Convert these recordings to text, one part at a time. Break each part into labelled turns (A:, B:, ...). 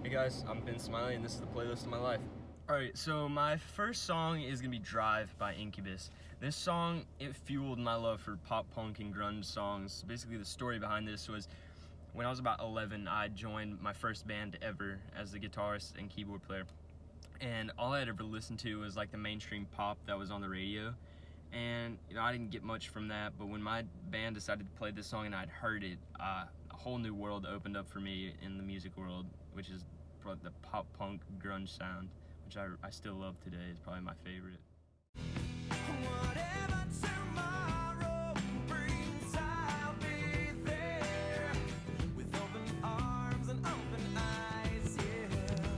A: Hey guys, I'm Smiley and this is the playlist of my life. Alright, so my first song is gonna be Drive by Incubus. This song, it fueled my love for pop punk and grunge songs. Basically the story behind this was when I was about 11, I joined my first band ever as the guitarist and keyboard player. And all I had ever listened to was like the mainstream pop that was on the radio. And I didn't get much from that, but when my band decided to play this song and I'd heard it, a whole new world opened up for me in the music world, which is the pop punk grunge sound, which I still love today. It's probably my favorite.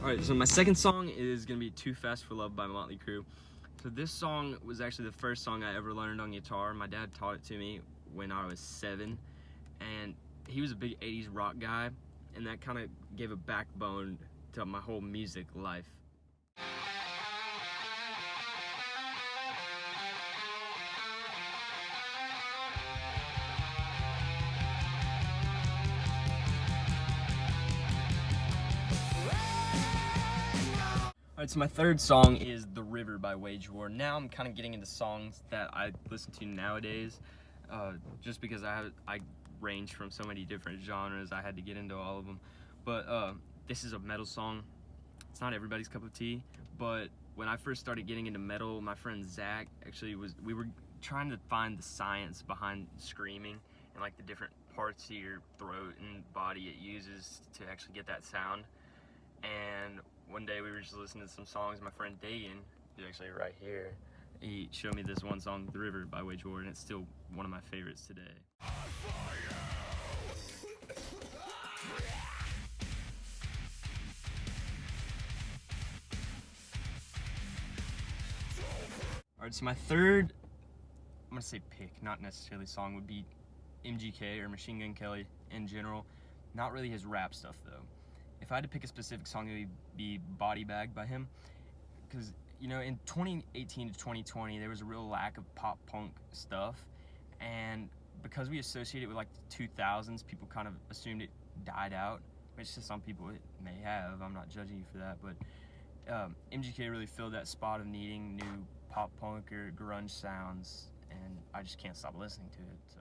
A: Alright, so my second song is gonna be Too Fast for Love by Motley Crue. So this song was actually the first song I ever learned on guitar. My dad taught it to me when I was 7, and he was a big 80s rock guy, and that kind of gave a backbone to my whole music life. Alright, so my third song is The River by Wage War. Now I'm kind of getting into songs that I listen to nowadays, just because I range from so many different genres. I had to get into all of them. But this is a metal song. It's not everybody's cup of tea, but when I first started getting into metal, my friend Zach we were trying to find the science behind screaming and like the different parts of your throat and body it uses to actually get that sound. And one day we were just listening to some songs. My friend Dagan, who's actually right here, he showed me this one song, The River by Wage War, and it's still one of my favorites today. Alright, so my third, I'm gonna say pick, not necessarily song, would be MGK or Machine Gun Kelly in general. Not really his rap stuff though. If I had to pick a specific song, it would be Body Bag by him. Because, in 2018 to 2020, there was a real lack of pop punk stuff. And because we associate it with like the 2000s, people kind of assumed it died out, which to some people it may have. I'm not judging you for that. But MGK really filled that spot of needing new pop punk or grunge sounds. And I just can't stop listening to it. So.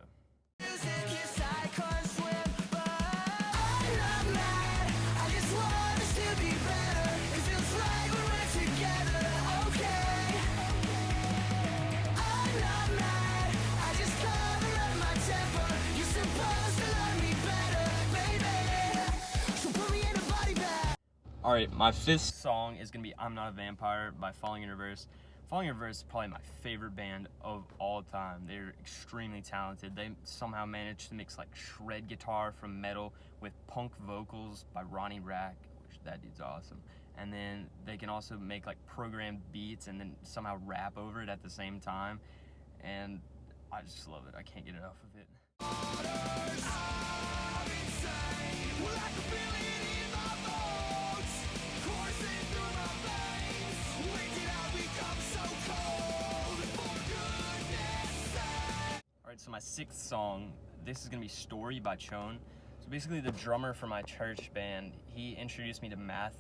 A: Alright, my fifth song is going to be I'm Not a Vampire by Falling in Reverse. Falling in Reverse is probably my favorite band of all time. They're extremely talented. They somehow managed to mix like shred guitar from metal with punk vocals by Ronnie Rack, which that dude's awesome. And then they can also make like programmed beats and then somehow rap over it at the same time. And I just love it. I can't get enough of it. Alright, so my sixth song, this is going to be Story by Chone. So basically the drummer for my church band, he introduced me to math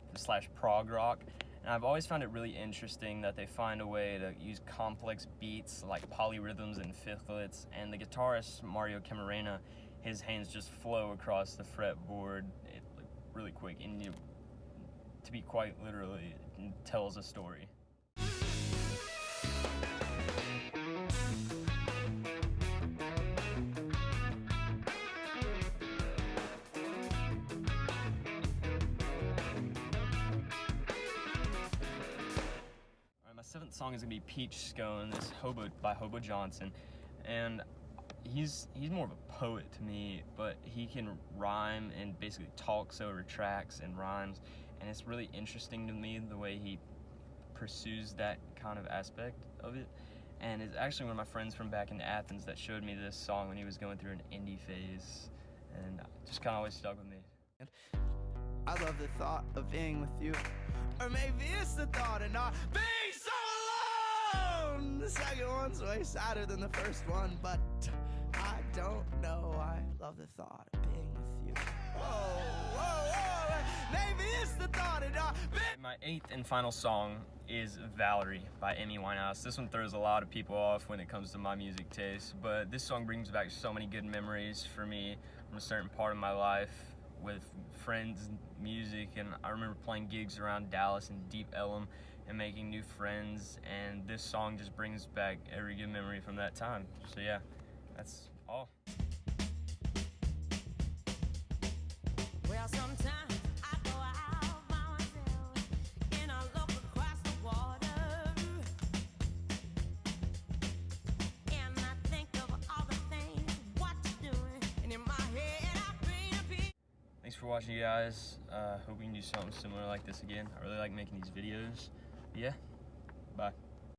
A: / prog rock. And I've always found it really interesting that they find a way to use complex beats like polyrhythms and fifthlets. And the guitarist, Mario Camarena, his hands just flow across the fretboard really quick. And to be quite literally, it tells a story. My seventh song is gonna be Peach Scone, this by Hobo Johnson, and he's more of a poet to me, but he can rhyme and basically talks over tracks and rhymes, and it's really interesting to me the way he pursues that kind of aspect of it. And it's actually one of my friends from back in Athens that showed me this song when he was going through an indie phase, and it just kind of always stuck with me.
B: I love the thought of being with you, or maybe it's the thought of not being so alone. The second one's way sadder than the first one, but I don't know. I love the thought of being with you. Whoa, whoa, whoa.
A: My eighth and final song is Valerie by Amy Winehouse. This one throws a lot of people off when it comes to my music taste, but this song brings back so many good memories for me from a certain part of my life with friends and music. And I remember playing gigs around Dallas and Deep Ellum and making new friends, and this song just brings back every good memory from that time. So yeah, that's all.
C: Well, sometimes I go out by myself and I look across the water and I think of all the things what you're doing, and in my head I paint a picture.
A: Thanks for watching, you guys. Hope we can do something similar like this again. I really like making these videos. Yeah, bye.